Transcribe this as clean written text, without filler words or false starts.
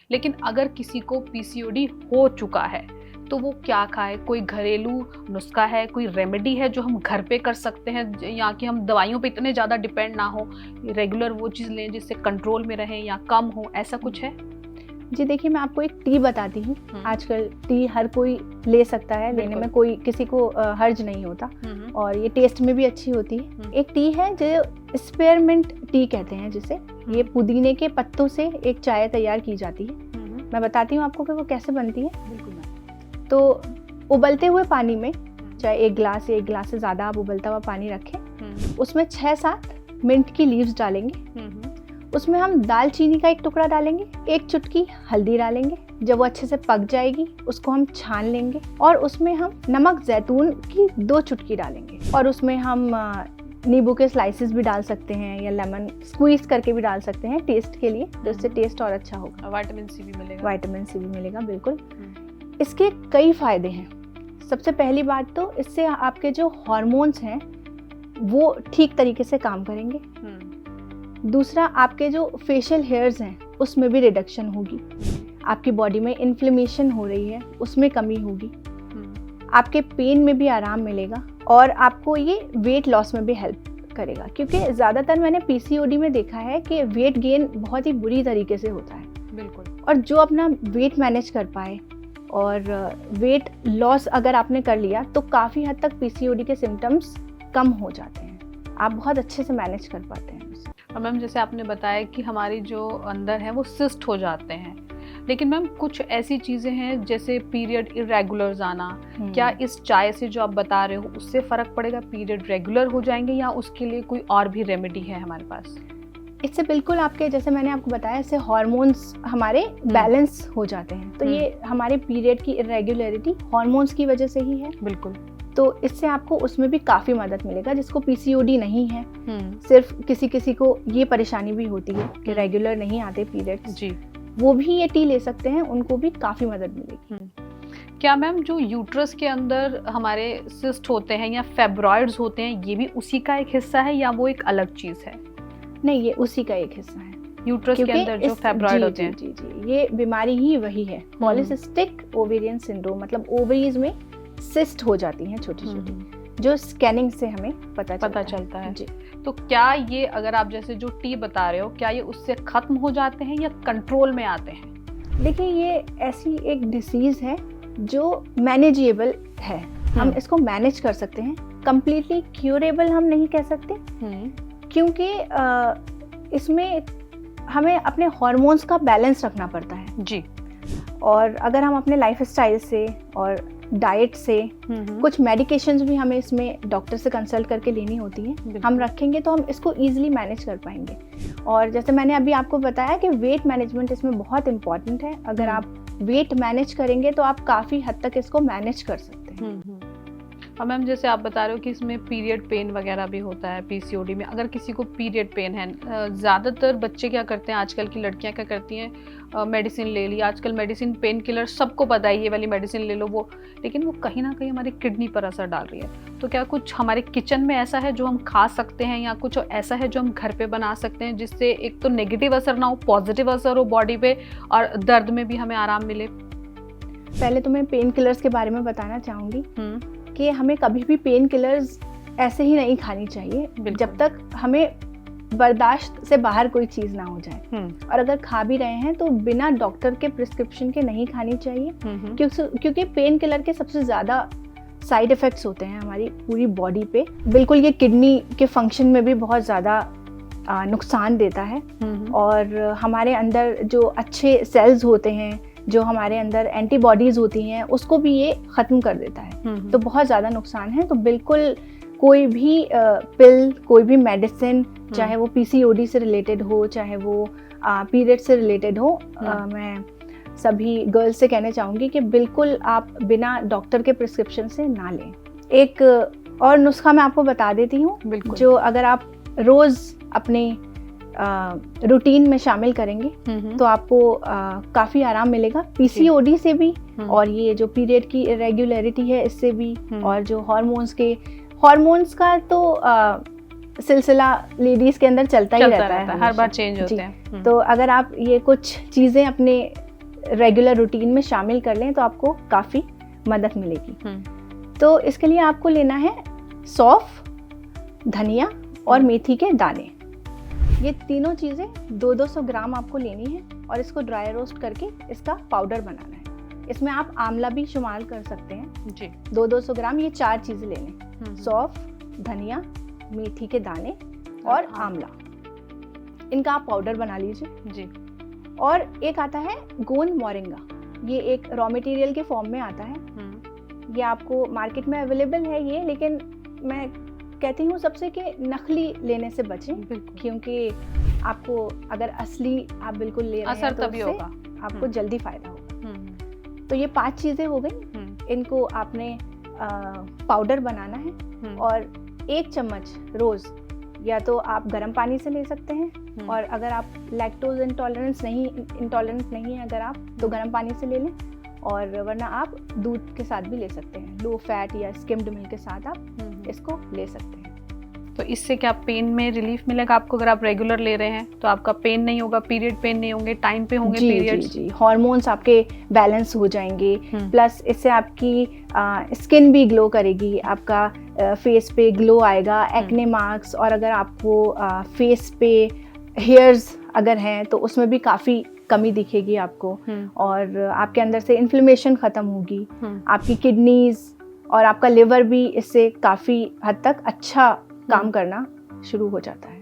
लेकिन अगर किसी को पीसीओडी हो चुका है तो वो क्या खाए? कोई घरेलू नुस्खा है, कोई रेमेडी है जो हम घर पे कर सकते हैं, या कि हम दवाइयों पे इतने ज़्यादा डिपेंड ना हो, रेगुलर वो चीज़ लें जिससे कंट्रोल में रहें या कम हो, ऐसा कुछ है? जी देखिए, मैं आपको एक टी बताती हूँ। आजकल टी हर कोई ले सकता है, लेने में कोई किसी को हर्ज नहीं होता, और ये टेस्ट में भी अच्छी होती है। एक टी है जो स्पेयरमिंट टी कहते हैं जिसे, ये पुदीने के पत्तों से एक चाय तैयार की जाती है। मैं बताती हूँ आपको कि वो कैसे बनती है। तो उबलते हुए पानी में, चाहे 1 गिलास या 1 गिलास से ज़्यादा आप उबलता हुआ पानी रखें, उसमें 6-7 मिंट की लीव्स डालेंगे। उसमें हम दालचीनी का 1 टुकड़ा डालेंगे, 1 चुटकी हल्दी डालेंगे। जब वो अच्छे से पक जाएगी उसको हम छान लेंगे, और उसमें हम नमक जैतून की 2 चुटकी डालेंगे, और उसमें हम नींबू के स्लाइसेस भी डाल सकते हैं, या लेमन स्क्वीज करके भी डाल सकते हैं टेस्ट के लिए, तो इससे टेस्ट और अच्छा होगा। विटामिन सी भी मिलेगा। विटामिन सी भी मिलेगा, बिल्कुल। इसके कई फायदे हैं। सबसे पहली बात तो इससे आपके जो हार्मोन्स हैं वो ठीक तरीके से काम करेंगे। दूसरा, आपके जो फेशियल हेयर्स हैं उसमें भी रिडक्शन होगी। आपकी बॉडी में इन्फ्लेमेशन हो रही है उसमें कमी होगी। आपके पेन में भी आराम मिलेगा, और आपको ये वेट लॉस में भी हेल्प करेगा, क्योंकि ज़्यादातर मैंने पीसीओडी में देखा है कि वेट गेन बहुत ही बुरी तरीके से होता है। बिल्कुल। और जो अपना वेट मैनेज कर पाए और वेट लॉस अगर आपने कर लिया तो काफ़ी हद तक पीसीओडी के सिम्टम्स कम हो जाते हैं, आप बहुत अच्छे से मैनेज कर पाते हैं। और मैम, जैसे आपने बताया कि हमारी जो अंदर है वो सिस्ट हो जाते हैं, लेकिन मैम कुछ ऐसी चीज़ें हैं जैसे पीरियड इरेगुलर्स आना, क्या इस चाय से जो आप बता रहे हो उससे फ़र्क पड़ेगा? पीरियड रेगुलर हो जाएंगे, या उसके लिए कोई और भी रेमेडी है हमारे पास? इससे बिल्कुल आपके, जैसे मैंने आपको बताया, इससे हार्मोन्स हमारे बैलेंस हो जाते हैं। तो ये हमारे पीरियड की इरेगुलरिटी हार्मोन्स की वजह से ही है। बिल्कुल। तो इससे आपको उसमें भी काफ़ी मदद मिलेगा। जिसको पीसीओडी नहीं है, सिर्फ किसी को ये परेशानी भी होती है कि रेगुलर नहीं आते पीरियड्स, जी, वो भी ये टी ले सकते हैं, उनको भी काफ़ी मदद मिलेगी। क्या मैम जो यूट्रस के अंदर हमारे सिस्ट होते हैं या फेब्रॉइड्स होते हैं, ये भी उसी का एक हिस्सा है या वो एक अलग चीज़ है? नहीं, ये उसी का एक हिस्सा है। यूट्रस के अंदर जो फेब्रॉइड होते हैं, जी, ये बीमारी ही वही है, पॉलीसिस्टिक ओवेरियन सिंड्रोम। मतलब ओवरीज में सिस्ट हो जाती हैं छोटी छोटी, जो स्कैनिंग से हमें पता चलता है। जी। तो क्या ये, अगर आप जैसे जो टी बता रहे हो, क्या ये उससे खत्म हो जाते हैं या कंट्रोल में आते हैं? देखिए, ये ऐसी एक डिसीज है जो मैनेजेबल है, हम इसको मैनेज कर सकते हैं। कंप्लीटली क्यूरेबल हम नहीं कह सकते, क्योंकि इसमें हमें अपने हार्मोन्स का बैलेंस रखना पड़ता है। जी। और अगर हम अपने लाइफस्टाइल से और डाइट से, कुछ मेडिकेशंस भी हमें इसमें डॉक्टर से कंसल्ट करके लेनी होती हैं, हम रखेंगे तो हम इसको इजीली मैनेज कर पाएंगे। और जैसे मैंने अभी आपको बताया कि वेट मैनेजमेंट इसमें बहुत इंपॉर्टेंट है। अगर आप वेट मैनेज करेंगे तो आप काफ़ी हद तक इसको मैनेज कर सकते हैं। और मैम, जैसे आप बता रहे हो कि इसमें पीरियड पेन वगैरह भी होता है पीसीओडी में, अगर किसी को पीरियड पेन है, ज़्यादातर बच्चे क्या करते हैं, आजकल की लड़कियां क्या करती हैं, मेडिसिन ले ली। आजकल मेडिसिन, पेन किलर सबको पता है, ये वाली मेडिसिन ले लो वो, लेकिन वो कहीं ना कहीं हमारी किडनी पर असर डाल रही है। तो क्या कुछ हमारे किचन में ऐसा है जो हम खा सकते हैं, या कुछ ऐसा है जो हम घर पे बना सकते हैं जिससे एक तो नेगेटिव असर ना हो, पॉजिटिव असर हो बॉडी पे, और दर्द में भी हमें आराम मिले? पहले तो मैं पेन किलर्स के बारे में बताना चाहूँगी कि हमें कभी भी पेन किलर्स ऐसे ही नहीं खानी चाहिए जब तक हमें बर्दाश्त से बाहर कोई चीज़ ना हो जाए। और अगर खा भी रहे हैं तो बिना डॉक्टर के प्रिस्क्रिप्शन के नहीं खानी चाहिए, क्योंकि पेन किलर के सबसे ज़्यादा साइड इफ़ेक्ट्स होते हैं हमारी पूरी बॉडी पे। बिल्कुल, ये किडनी के फंक्शन में भी बहुत ज़्यादा नुकसान देता है, और हमारे अंदर जो अच्छे सेल्स होते हैं, जो हमारे अंदर एंटीबॉडीज़ होती हैं, उसको भी ये ख़त्म कर देता है। तो बहुत ज़्यादा नुकसान है। तो बिल्कुल कोई भी पिल, कोई भी मेडिसिन, चाहे वो पीसीओडी से रिलेटेड हो, चाहे वो पीरियड से रिलेटेड हो, मैं सभी गर्ल्स से कहना चाहूँगी कि बिल्कुल आप बिना डॉक्टर के प्रिस्क्रिप्शन से ना लें। एक और नुस्खा मैं आपको बता देती हूँ, जो अगर आप रोज़ अपने रूटीन में शामिल करेंगे तो आपको काफ़ी आराम मिलेगा पीसीओडी से भी, और ये जो पीरियड की इरेगुलरिटी है इससे भी, और जो हार्मोन्स का तो सिलसिला लेडीज़ के अंदर चलता ही रहता है, हर बार चेंज होते हैं। तो अगर आप ये कुछ चीज़ें अपने रेगुलर रूटीन में शामिल कर लें तो आपको काफ़ी मदद मिलेगी। तो इसके लिए आपको लेना है सौंफ, धनिया और मेथी के दाने। ये तीनों चीज़ें 200 ग्राम आपको लेनी है और इसको ड्राई रोस्ट करके इसका पाउडर बनाना है। इसमें आप आंवला भी शुमार कर सकते हैं जी। 200 ग्राम ये 4 चीज़ें लेने, सौंफ, धनिया, मेथी के दाने और आंवला, इनका आप पाउडर बना लीजिए जी। और एक आता है गोंद मोरिंगा, ये एक रॉ मटेरियल के फॉर्म में आता है। ये आपको मार्केट में अवेलेबल है ये, लेकिन मैं कहती हूँ सबसे कि नकली लेने से बचें, क्योंकि आपको अगर असली आप बिल्कुल ले रहे हैं तो तभी होगा, आपको जल्दी फायदा होगा। तो ये 5 चीज़ें हो गई, इनको आपने पाउडर बनाना है और 1 चम्मच रोज़ या तो आप गर्म पानी से ले सकते हैं, और अगर आप लैक्टोज इंटॉलरेंस नहीं है अगर आप, तो गर्म पानी से ले लें, और वरना आप दूध के साथ भी ले सकते हैं, लो फैट या स्किम्ड मिल्क के साथ आप इसको ले सकते हैं। तो इससे क्या पेन में रिलीफ मिलेगा आपको? अगर आप रेगुलर ले रहे हैं तो आपका पेन नहीं होगा, पीरियड पेन नहीं होंगे, टाइम पे होंगे पीरियड्स। जी, हार्मोन्स आपके बैलेंस हो जाएंगे, प्लस इससे आपकी स्किन भी ग्लो करेगी, आपका फेस पे ग्लो आएगा, एक्ने मार्क्स, और अगर आपको फेस पे हेयर्स अगर हैं तो उसमें भी काफ़ी कमी दिखेगी आपको, और आपके अंदर से इन्फ्लेमेशन ख़त्म होगी, आपकी किडनीज और आपका लिवर भी इससे काफ़ी हद तक अच्छा काम करना शुरू हो जाता है।